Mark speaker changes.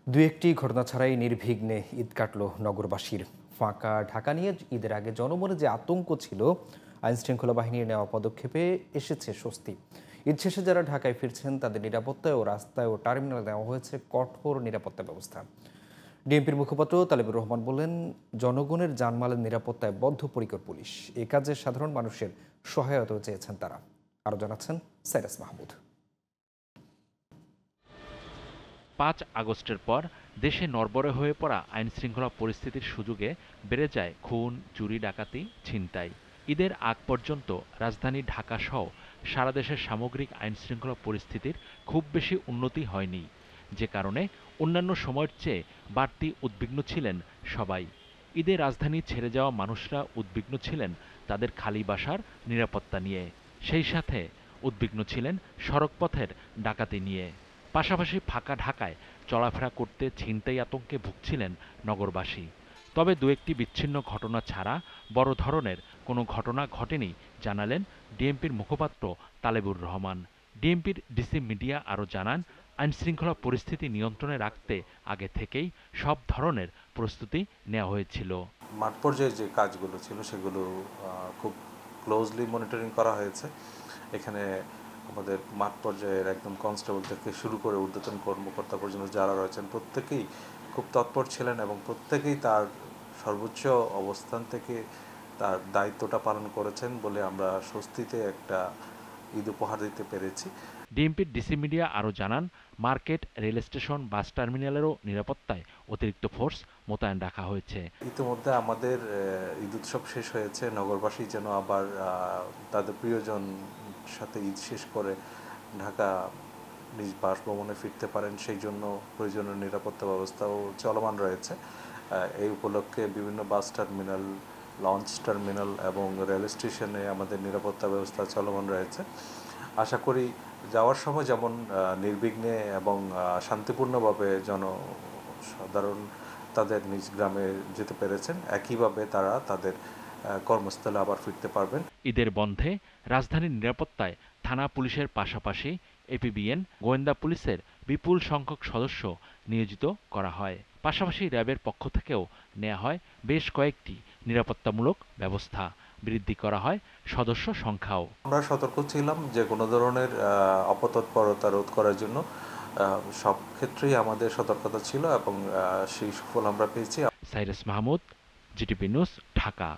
Speaker 1: দু একটি ঘটনা ছাড়াই নির্বিঘ্নে ঈদ কাটল নগরবাসীর। ফাঁকা ঢাকা নিয়ে ঈদের আগে জনমনে যে আতঙ্ক ছিল, আইনশৃঙ্খলা বাহিনীর নেওয়া পদক্ষেপে এসেছে স্বস্তি। ঈদ শেষে যারা ঢাকায় ফিরছেন তাদের নিরাপত্তায় ও রাস্তায় ও টার্মিনালে নেওয়া হয়েছে কঠোর নিরাপত্তা ব্যবস্থা। ডিএমপির মুখপাত্র তালেবুর রহমান বলেন, জনগণের জানমালের নিরাপত্তায় বদ্ধপরিকর পুলিশ। এ কাজে সাধারণ মানুষের সহায়তা চেয়েছেন তারা। আরও জানাচ্ছেন সাইরাস মাহমুদ।
Speaker 2: ৫ আগস্টের পর দেশে নড়বড়ে হয়ে পড়া আইনশৃঙ্খলা পরিস্থিতির সুযোগে বেড়ে যায় খুন, চুরি, ডাকাতি, ছিনতাই। ঈদের আগ পর্যন্ত রাজধানী ঢাকাসহ সারা দেশের সামগ্রিক আইনশৃঙ্খলা পরিস্থিতির খুব বেশি উন্নতি হয়নি, যে কারণে অন্যান্য সময়ের চেয়ে বাড়তি উদ্বিগ্ন ছিলেন সবাই। ঈদে রাজধানী ছেড়ে যাওয়া মানুষরা উদ্বিগ্ন ছিলেন তাদের খালি বাসার নিরাপত্তা নিয়ে, সেই সাথে উদ্বিগ্ন ছিলেন সড়কপথের ডাকাতি নিয়ে। পাশাপাশি ফাঁকা ঢাকায় চলাফেরা করতে ছিনতাই আতঙ্কে ভুগছিলেন নগরবাসী। তবে দু একটি বিচ্ছিন্ন ঘটনা ছাড়া বড় ধরনের কোনো ঘটনা ঘটেনি জানালেন ডিএমপির মুখপাত্র তালেবুর রহমান। ডিএমপির ডিসি মিডিয়া আরও জানান, আইনশৃঙ্খলা পরিস্থিতি নিয়ন্ত্রণে রাখতে আগে থেকেই সব ধরনের প্রস্তুতি নেওয়া হয়েছিল।
Speaker 3: মাঠ পর্যায়ে যে কাজগুলো ছিল সেগুলো খুব ক্লোজলি মনিটরিং করা হয়েছে। এখানে আমাদের মাঠ পর্যায়ের একদম কনস্টেবল থেকে শুরু করে ঊর্ধ্বতন কর্মকর্তা পর্যন্ত যারা রয়েছেন প্রত্যেকেই খুব তৎপর ছিলেন এবং প্রত্যেকেই তার সর্বোচ্চ অবস্থান থেকে তার দায়িত্বটা পালন করেছেন বলে আমরা স্বস্তিতে একটা ঈদ উপহার দিতে পেরেছি।
Speaker 2: ডিএমপির ডিসি মিডিয়া আরও জানান, মার্কেট, রেল স্টেশন, বাস টার্মিনালেরও নিরাপত্তায় অতিরিক্ত ফোর্স মোতায়েন রাখা হয়েছে।
Speaker 3: ইতিমধ্যে আমাদের ঈদ উৎসব শেষ হয়েছে। নগরবাসী যেন আবার তাদের প্রিয়জন সাথে ঈদ শেষ করে ঢাকা নিজ বাসভবনে ফিরতে পারেন, সেই জন্য প্রয়োজনীয় নিরাপত্তা ব্যবস্থাও চলমান রয়েছে। এই উপলক্ষে বিভিন্ন বাস টার্মিনাল, লঞ্চ টার্মিনাল এবং রেল স্টেশনে আমাদের নিরাপত্তা ব্যবস্থা চলমান রয়েছে। আশা করি যাওয়ার সময় যেমন নির্বিঘ্নে এবং শান্তিপূর্ণভাবে জনসাধারণ তাদের নিজ গ্রামে যেতে পেরেছেন, একইভাবে তারা তাদের কর্মস্থলে আবার ফিরতে পারবেন।
Speaker 2: ঈদের বন্ধে রাজধানীর নিরাপত্তায় থানা পুলিশের পাশাপাশি এপিবিএন, গোয়েন্দা পুলিশের বিপুল সংখ্যক সদস্য নিয়োজিত করা হয়। পাশাপাশি র্যাবের পক্ষ থেকেও নেওয়া হয় বেশ কয়েকটি নিরাপত্তামূলক ব্যবস্থা। বৃদ্ধি করা হয় সদস্য সংখ্যাও।
Speaker 3: আমরা সতর্ক ছিলাম যে কোনো ধরনের অপতৎপরতা রোধ করার জন্য সব ক্ষেত্রেই আমাদের সতর্কতা ছিল এবং সেই সুফল আমরা পেয়েছি।
Speaker 2: Cyrus Mahmud, GTV news, Dhaka.